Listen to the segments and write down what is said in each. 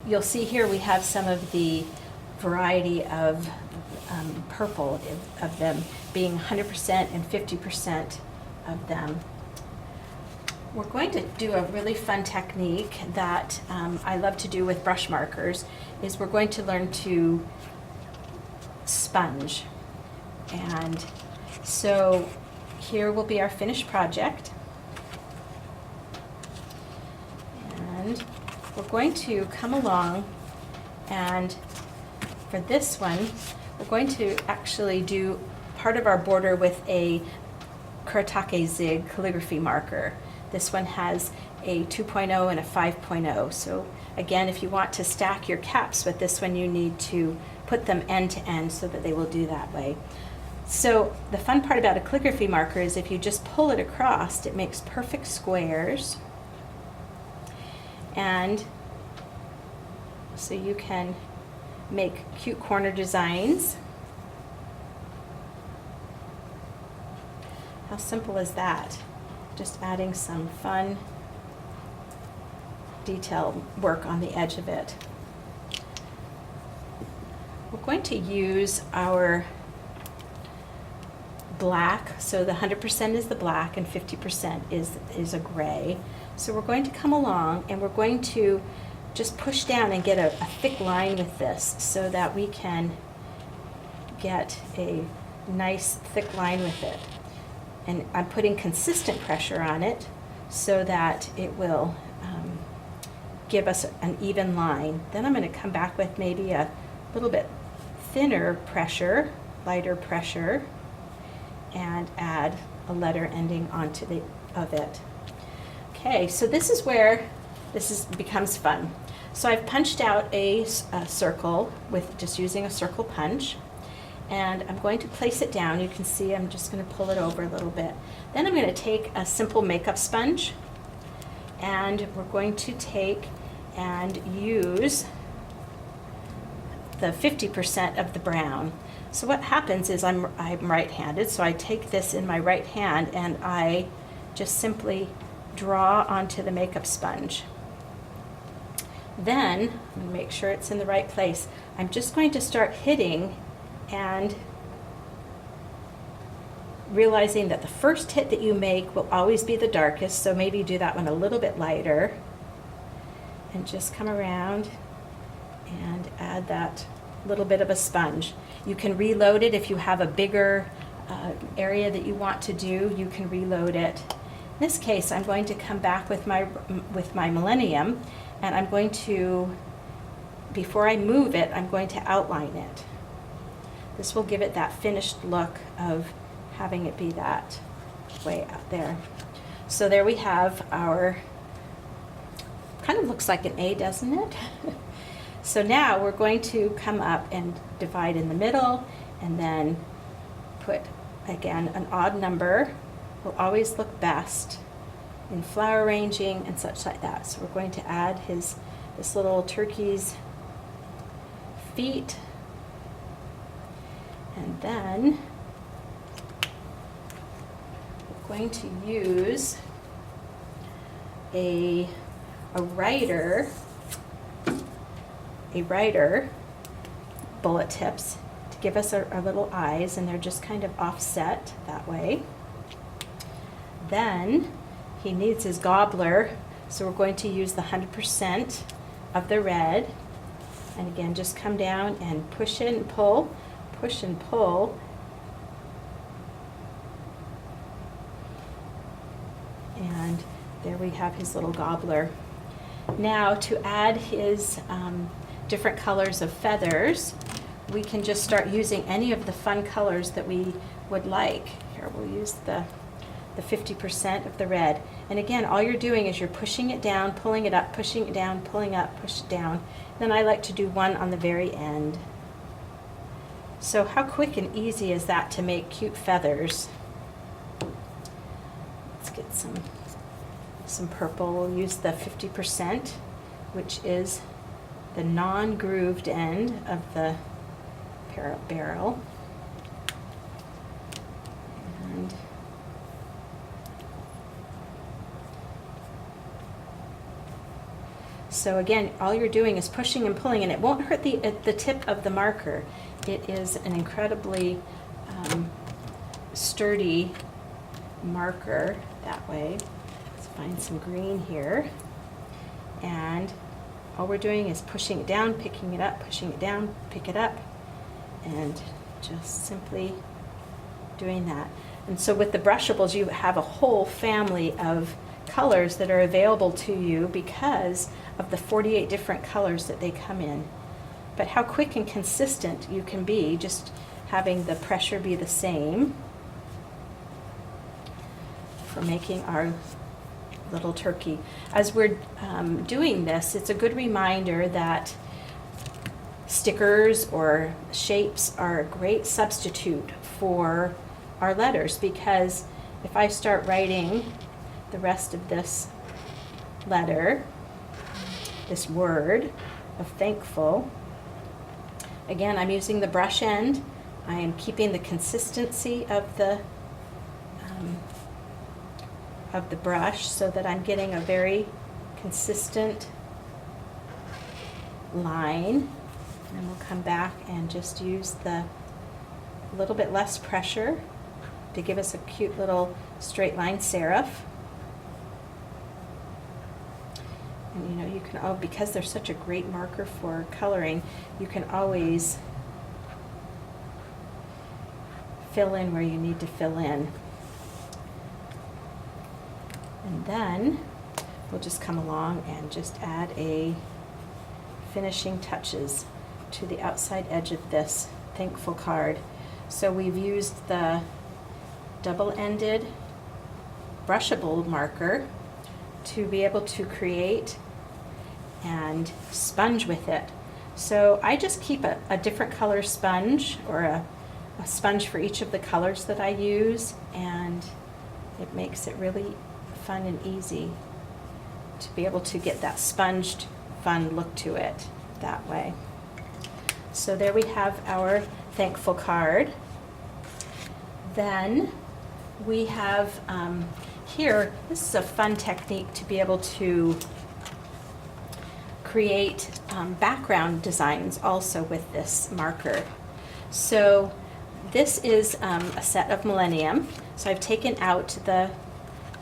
you'll see here we have some of the variety of purple of them being 100% and 50% of them. We're going to do a really fun technique that I love to do with brush markers, is we're going to learn to sponge. And so here will be our finished project. And we're going to come along, and for this one, we're going to actually do part of our border with a Kuretake ZIG calligraphy marker. This one has a 2.0 and a 5.0. So again, if you want to stack your caps with this one, you need to put them end to end so that they will do that way. So the fun part about a calligraphy marker is if you just pull it across, it makes perfect squares. And so you can make cute corner designs. How simple is that? Just adding some fun detail work on the edge of it. We're going to use our black, so the 100% is the black and 50% is a gray. So we're going to come along and we're going to just push down and get a thick line with this so that we can get a nice thick line with it. And I'm putting consistent pressure on it so that it will give us an even line. Then I'm going to come back with maybe a little bit thinner pressure, lighter pressure, and add a letter ending onto the of it. Okay, so this is where becomes fun. So I've punched out a circle with just using a circle punch. And I'm going to place it down. You can see I'm just going to pull it over a little bit. Then I'm going to take a simple makeup sponge, and we're going to take and use the 50% of the brown. So what happens is I'm right-handed, so I take this in my right hand and I just simply draw onto the makeup sponge. Then, I'm going to make sure it's in the right place. I'm just going to start hitting and realizing that the first hit that you make will always be the darkest, so maybe do that one a little bit lighter and just come around and add that little bit of a sponge. You can reload it if you have a bigger area that you want to do. You can reload it. In this case, I'm going to come back with my Millennium, and I'm going to, before I move it, I'm going to outline it. This will give it that finished look of having it be that way out there. So there we have our, kind of looks like an A, doesn't it? So now we're going to come up and divide in the middle and then put, again, an odd number. Will always look best in flower arranging and such like that. So we're going to add this little turkey's feet. And then we're going to use a writer bullet tips to give us our little eyes, and they're just kind of offset that way. Then he needs his gobbler, so we're going to use the 100% of the red, and again just come down and push it and pull. Push and pull, and there we have his little gobbler. Now to add his different colors of feathers, we can just start using any of the fun colors that we would like. Here we'll use the 50% of the red, and again all you're doing is you're pushing it down, pulling it up, pushing it down, pulling up, push it down. Then I like to do one on the very end. So how quick and easy is that to make cute feathers? Let's get some purple. We'll use the 50%, which is the non-grooved end of the barrel. And So again, all you're doing is pushing and pulling, and it won't hurt the tip of the marker. It is an incredibly sturdy marker that way. Let's find some green here. And all we're doing is pushing it down, picking it up, pushing it down, pick it up, and just simply doing that. And so with the Brushables, you have a whole family of colors that are available to you because of the 48 different colors that they come in. But how quick and consistent you can be just having the pressure be the same for making our little turkey. As we're doing this, it's a good reminder that stickers or shapes are a great substitute for our letters, because if I start writing the rest of this letter, this word of thankful, again, I'm using the brush end. I am keeping the consistency of the brush so that I'm getting a very consistent line. And we'll come back and just use the little bit less pressure to give us a cute little straight line serif. And you know, you can, because they're such a great marker for coloring, you can always fill in where you need to fill in. And then we'll just come along and just add a finishing touches to the outside edge of this thankful card. So we've used the double-ended brushable marker to be able to create and sponge with it. So I just keep a different color sponge, or a sponge for each of the colors that I use, and it makes it really fun and easy to be able to get that sponged, fun look to it that way. So there we have our thankful card. Then we have here, this is a fun technique to be able to create background designs also with this marker. So this is a set of Millennium. So I've taken out the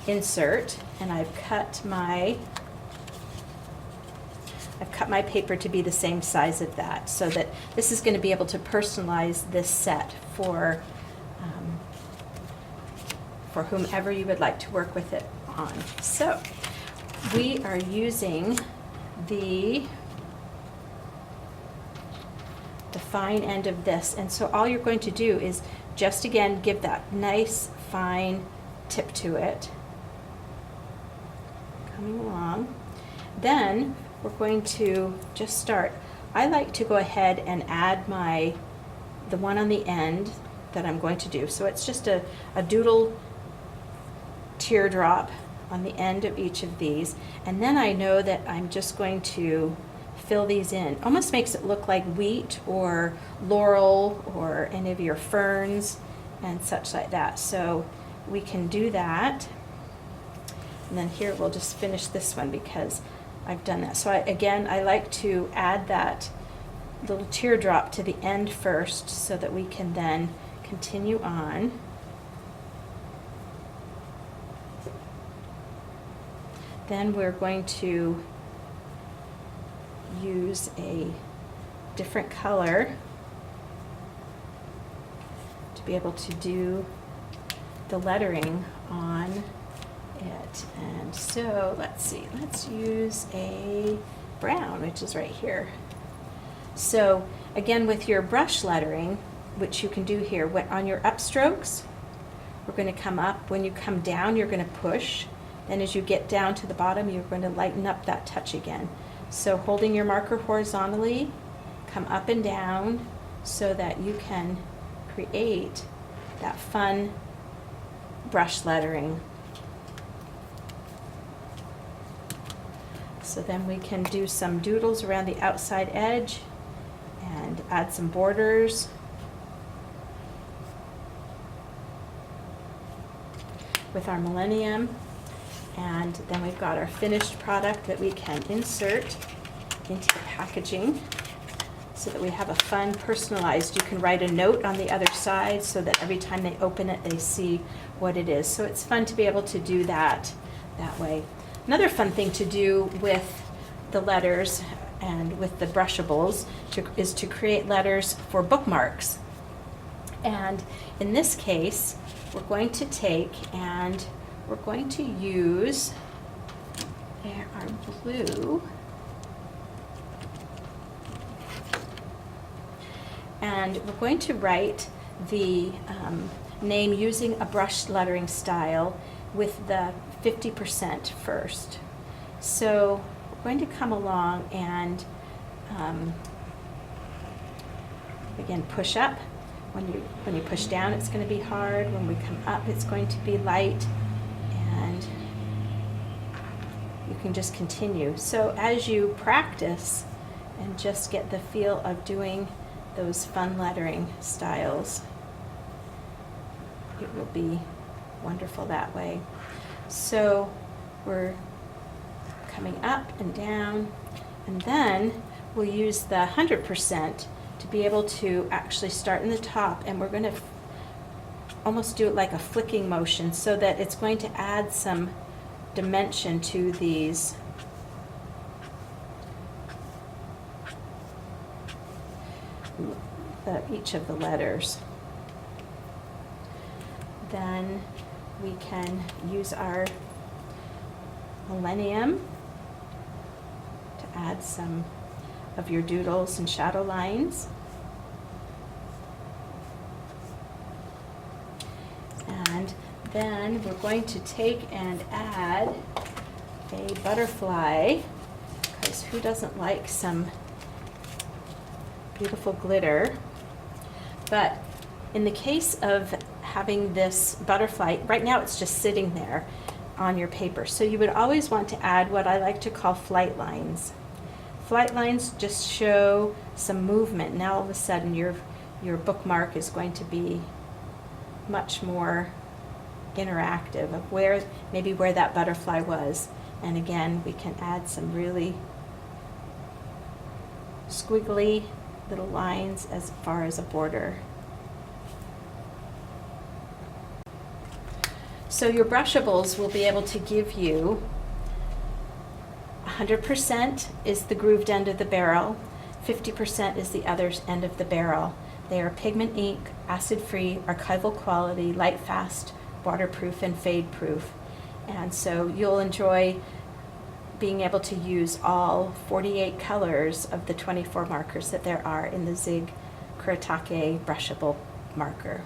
insert and I've cut my paper to be the same size of that, so that this is going to be able to personalize this set for whomever you would like to work with it on. So we are using the fine end of this, and so all you're going to do is just again give that nice fine tip to it, coming along. Then we're going to just start. I like to go ahead and add the one on the end that I'm going to do. So it's just a doodle teardrop on the end of each of these, and then I know that I'm just going to fill these in. Almost makes it look like wheat or laurel or any of your ferns and such like that. So we can do that, and then here we'll just finish this one because I've done that. So I like to add that little teardrop to the end first so that we can then continue on. Then we're going to use a different color to be able to do the lettering on it. And so let's see, let's use a brown, which is right here. So again, with your brush lettering, which you can do here, on your upstrokes, we're going to come up. When you come down, you're going to push. Then as you get down to the bottom, you're going to lighten up that touch again. So holding your marker horizontally, come up and down so that you can create that fun brush lettering. So then we can do some doodles around the outside edge and add some borders. With our Millennium. And then we've got our finished product that we can insert into the packaging so that we have a fun personalized. You can write a note on the other side so that every time they open it, they see what it is. So it's fun to be able to do that way. Another fun thing to do with the letters and with the Brushables is to create letters for bookmarks. And in this case, we're going to take and we're going to use our blue, and we're going to write the name using a brush lettering style with the 50% first. So we're going to come along and again push up. When you push down, it's going to be hard. When we come up, it's going to be light, and you can just continue. So as you practice and just get the feel of doing those fun lettering styles, it will be wonderful that way. So we're coming up and down, and then we'll use the 100% to be able to actually start in the top, and we're going to almost do it like a flicking motion so that it's going to add some dimension to these each of the letters. Then we can use our millennium to add some of your doodles and shadow lines. And then we're going to take and add a butterfly, because who doesn't like some beautiful glitter? But in the case of having this butterfly, right now it's just sitting there on your paper. So you would always want to add what I like to call flight lines. Flight lines just show some movement. Now all of a sudden your bookmark is going to be much more interactive of maybe where that butterfly was. And again, we can add some really squiggly little lines as far as a border. So your Brushables will be able to give you 100% is the grooved end of the barrel, 50% is the other end of the barrel. They are pigment ink, acid-free, archival quality, light fast, waterproof, and fade-proof. And so you'll enjoy being able to use all 48 colors of the 24 markers that there are in the ZIG Kuretake brushable marker.